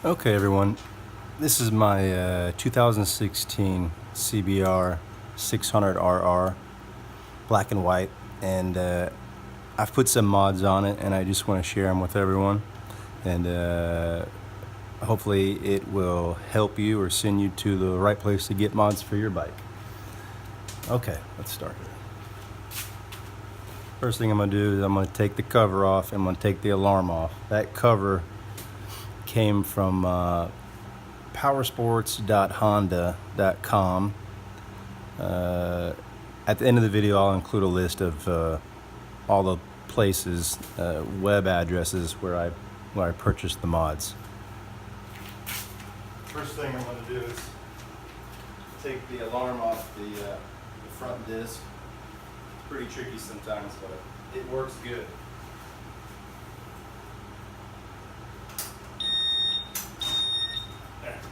Okay everyone, this is my 2016 CBR 600RR, black and white, and I've put some mods on it and I just want to share them with everyone, and hopefully it will help you or send you to the right place to get mods for your bike. Okay, let's start here. First thing I'm going to do is I'm going to take the cover off and I'm going to take the alarm off. That cover came from powersports.honda.com. At the end of the video I'll include a list of all the places, web addresses where I purchased the mods. First thing I'm going to do is take the alarm off the front disc. It's pretty tricky sometimes, but it works good.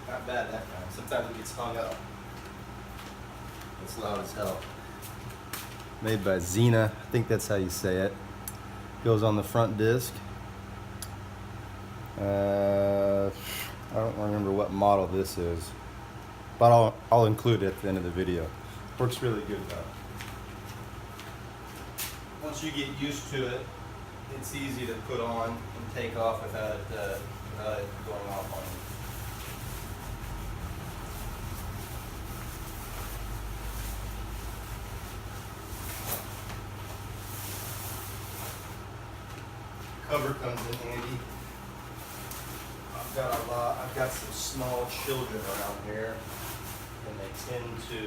Not bad that time. Sometimes it gets hung up. It's loud as hell. Made by Xena, I think that's how you say it. Goes on the front disc. I don't remember what model this is, but I'll include it at the end of the video. Works really good though. Once you get used to it, it's easy to put on and take off without it going off on you. Cover comes in handy. I've got some small children around here, and they tend to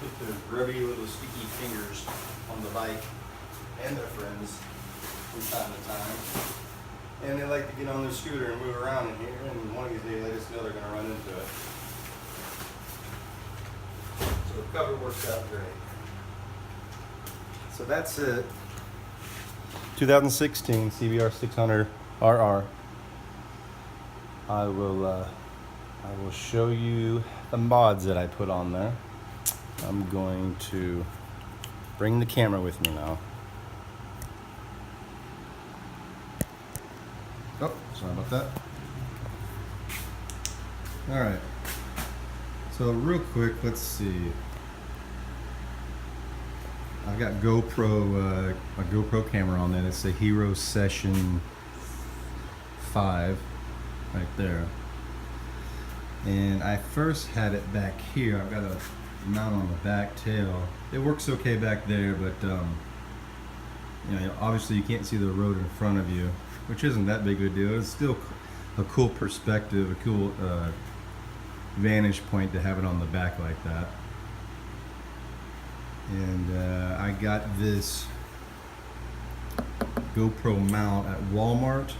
put their grubby little sticky fingers on the bike and their friends from time to time. And they like to get on their scooter and move around in here, and one of these days they just know they're going to run into it. So the cover works out great. So that's it. 2016 CBR 600RR. I will show you the mods that I put on there. I'm going to bring the camera with me now. Oh, sorry about that. All right. So real quick, let's see. I've got a GoPro camera on that. It's a Hero Session 5 right there. And I first had it back here. I've got a mount on the back tail. It works okay back there, but you know, obviously you can't see the road in front of you, which isn't that big of a deal. It's still a cool perspective, a cool vantage point to have it on the back like that. And I got this GoPro mount at Walmart.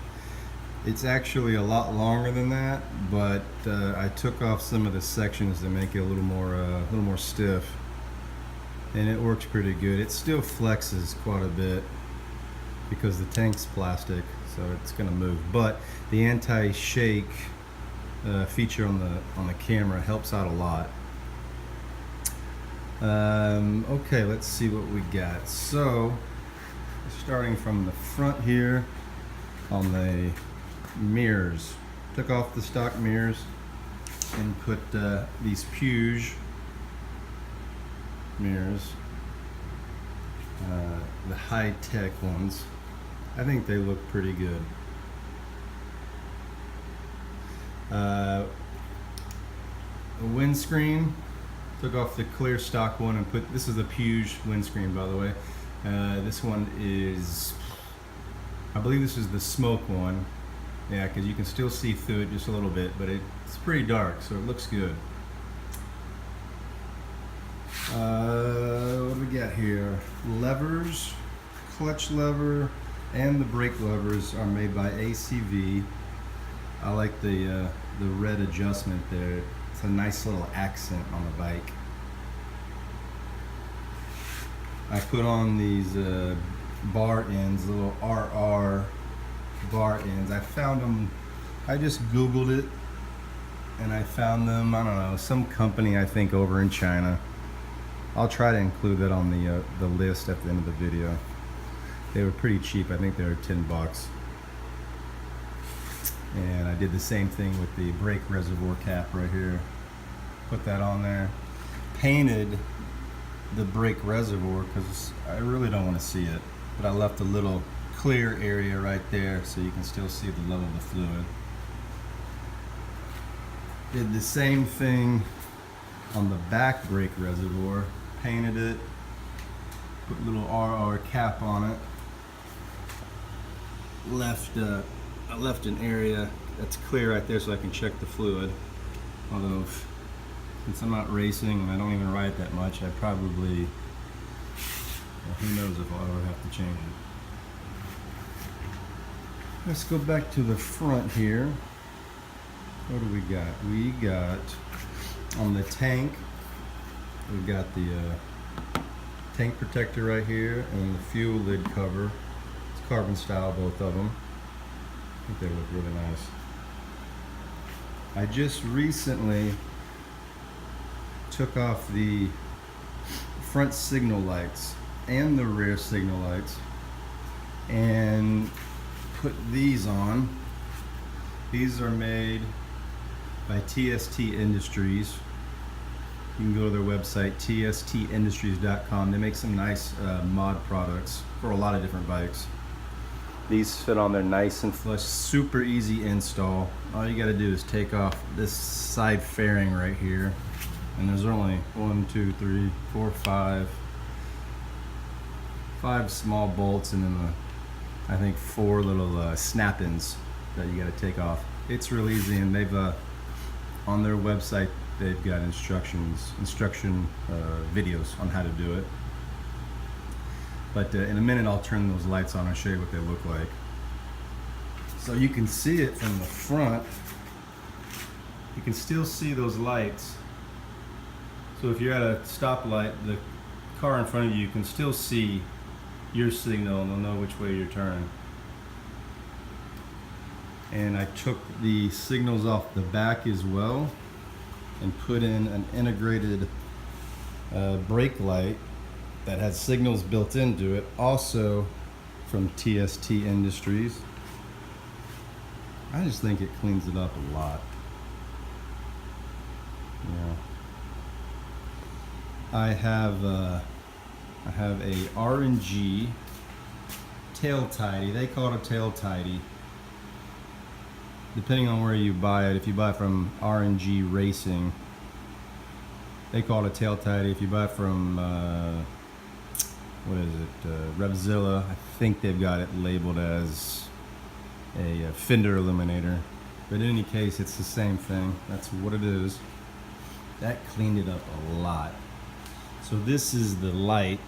It's actually a lot longer than that, but I took off some of the sections to make it a little more stiff, and it works pretty good. It still flexes quite a bit because the tank's plastic, so it's going to move. But the anti-shake feature on the camera helps out a lot. Okay, let's see what we got. So, starting from the front here on the mirrors, took off the stock mirrors and put these Puge mirrors, the high-tech ones. I think they look pretty good. The windscreen, took off the clear stock one and put, this is the Puge windscreen, by the way. This one is, I believe this is the smoke one. Yeah, because you can still see through it just a little bit, but it's pretty dark, so it looks good. What do we got here? Levers, clutch lever, and the brake levers are made by ACV. I like the red adjustment there. It's a nice little accent on the bike. I put on these bar ends, little RR bar ends. I found them, I just Googled it and I found them, I don't know, some company I think over in China. I'll try to include that on the list at the end of the video. They were pretty cheap, I think they were $10. And I did the same thing with the brake reservoir cap right here. Put that on there. Painted the brake reservoir because I really don't want to see it, but I left a little clear area right there so you can still see the level of the fluid. Did the same thing on the back brake reservoir. Painted it, put a little RR cap on it. I left an area that's clear right there so I can check the fluid. Although, since I'm not racing and I don't even ride that much, I probably, well, who knows if I'll ever have to change it. Let's go back to the front here. What do we got? We got, on the tank, we got the tank protector right here and the fuel lid cover. It's carbon style, both of them. I think they look really nice. I just recently took off the front signal lights and the rear signal lights and put these on. These are made by TST Industries. You can go to their website, tstindustries.com. They make some nice mod products for a lot of different bikes. These fit on there nice and flush, super easy install. All you gotta do is take off this side fairing right here. And there's only 1, 2, 3, 4, 5 small bolts and then I think 4 little snap-ins that you gotta take off. It's real easy, and they've on their website they've got instruction videos on how to do it. But in a minute I'll turn those lights on and show you what they look like. So you can see it from the front. You can still see those lights. So if you're at a stoplight, the car in front of you can still see your signal and they'll know which way you're turning. And I took the signals off the back as well and put in an integrated brake light that has signals built into it, also from TST Industries. I just think it cleans it up a lot. Yeah. I have a R&G tail tidy. They call it a tail tidy. Depending on where you buy it, if you buy it from R&G Racing, they call it a tail tidy. If you buy it from what is it, Revzilla, I think they've got it labeled as a fender eliminator. But in any case, it's the same thing. That's what it is. That cleaned it up a lot. So this is the light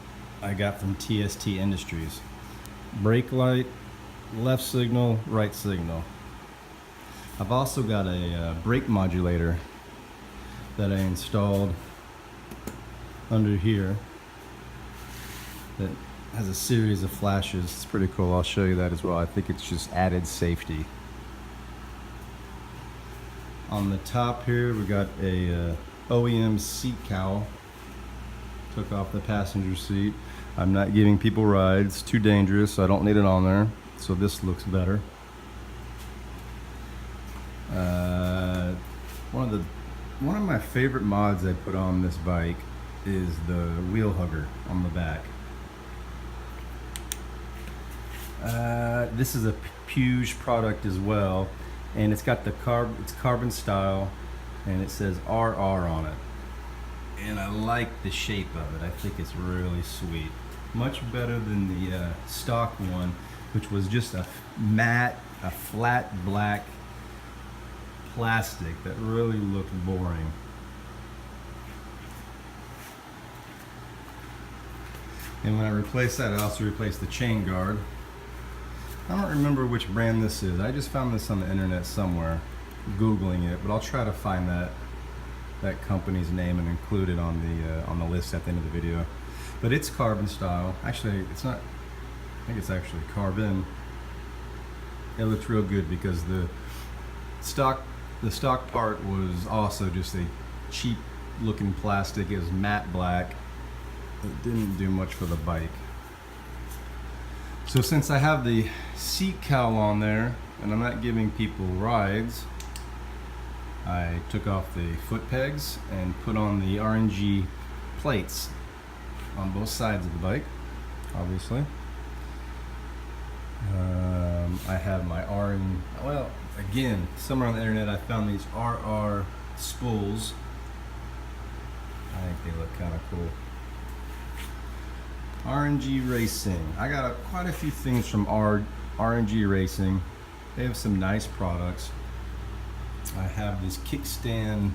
I got from TST Industries. Brake light, left signal, right signal. I've also got a brake modulator that I installed under here that has a series of flashes. It's pretty cool. I'll show you that as well. I think it's just added safety. On the top here we got a OEM seat cowl. Took off the passenger seat. I'm not giving people rides, too dangerous, so I don't need it on there. So this looks better. One of my favorite mods I put on this bike is the wheel hugger on the back. This is a Puge product as well, and it's got it's carbon style, and it says RR on it. And I like the shape of it. I think it's really sweet. Much better than the stock one, which was just a flat black plastic that really looked boring. And when I replaced that, I also replaced the chain guard. I don't remember which brand this is. I just found this on the internet somewhere, Googling it, but I'll try to find that company's name and include it on the list at the end of the video. But it's carbon style. Actually, it's not. I think it's actually carbon. It looks real good because the stock part was also just a cheap looking plastic. It was matte black. It didn't do much for the bike. So since I have the seat cowl on there and I'm not giving people rides, I took off the foot pegs and put on the RNG plates on both sides of the bike, obviously. I have my well, again, somewhere on the internet I found these RR spools. I think they look kind of cool. RNG Racing. I got quite a few things from RNG Racing. They have some nice products. I have this kickstand,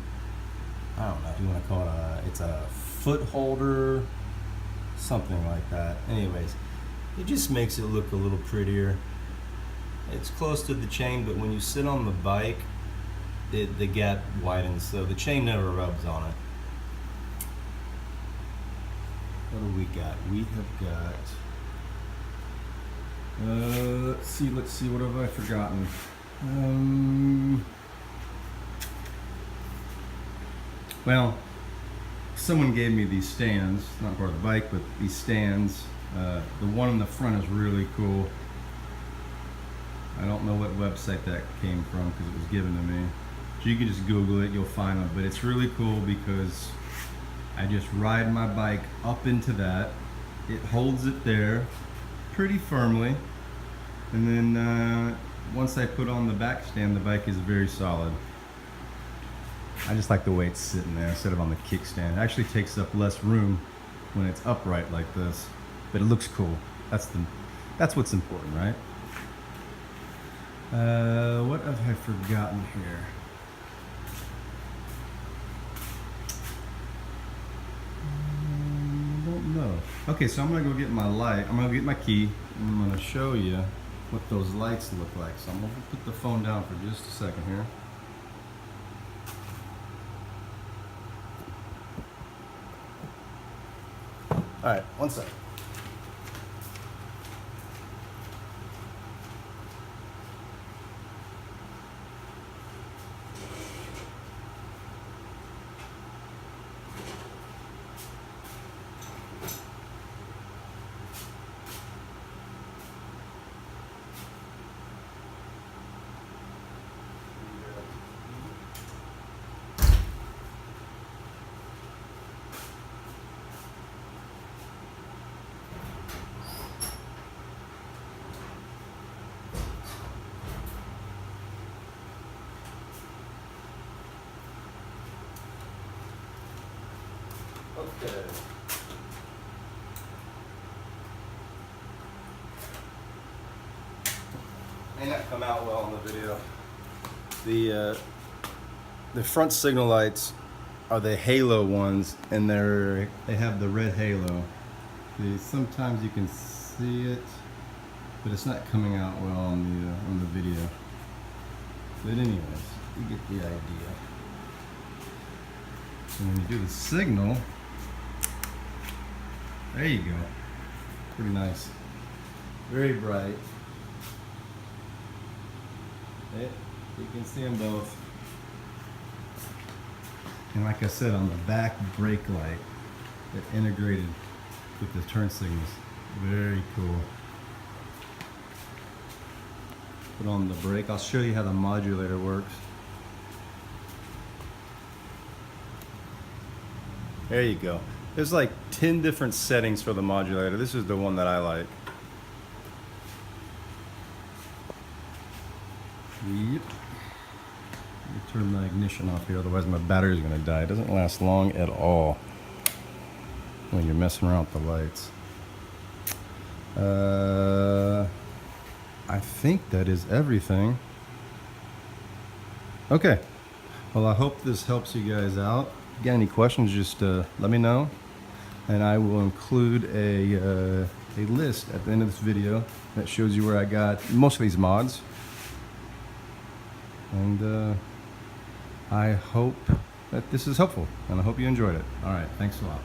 I don't know if you want to call it it's a foot holder, something like that. Anyways, it just makes it look a little prettier. It's close to the chain, but when you sit on the bike, the gap widens, so the chain never rubs on it. What do we got? We have got, let's see, what have I forgotten? Well, someone gave me these stands, not part of the bike, but these stands. The one in the front is really cool. I don't know what website that came from because it was given to me. So you can just Google it, you'll find it. But it's really cool because I just ride my bike up into that. It holds it there pretty firmly. And then once I put on the back stand, the bike is very solid. I just like the way it's sitting there instead of on the kickstand. It actually takes up less room when it's upright like this, but it looks cool. That's what's important, right? What have I forgotten here? I don't know. Okay, so I'm gonna go get my light. I'm gonna get my key, and I'm gonna show you what those lights look like. So I'm gonna put the phone down for just a second here. All right, one second. Okay. May not come out well in the video. The front signal lights are the halo ones, and they have the red halo. Sometimes you can see it, but it's not coming out well on the video. But anyways, you get the idea. And when you do the signal, there you go. Pretty nice. Very bright. You can see them both. And like I said, on the back brake light, it integrated with the turn signals. Very cool. Put on the brake. I'll show you how the modulator works. There you go. There's like 10 different settings for the modulator. This is the one that I like. Yep. Let me turn my ignition off here, otherwise my battery is going to die. It doesn't last long at all when you're messing around with the lights. I think that is everything. Okay. Well, I hope this helps you guys out. If you got any questions, just let me know, and I will include a list at the end of this video that shows you where I got most of these mods. And I hope that this is helpful, and I hope you enjoyed it. All right, thanks a lot.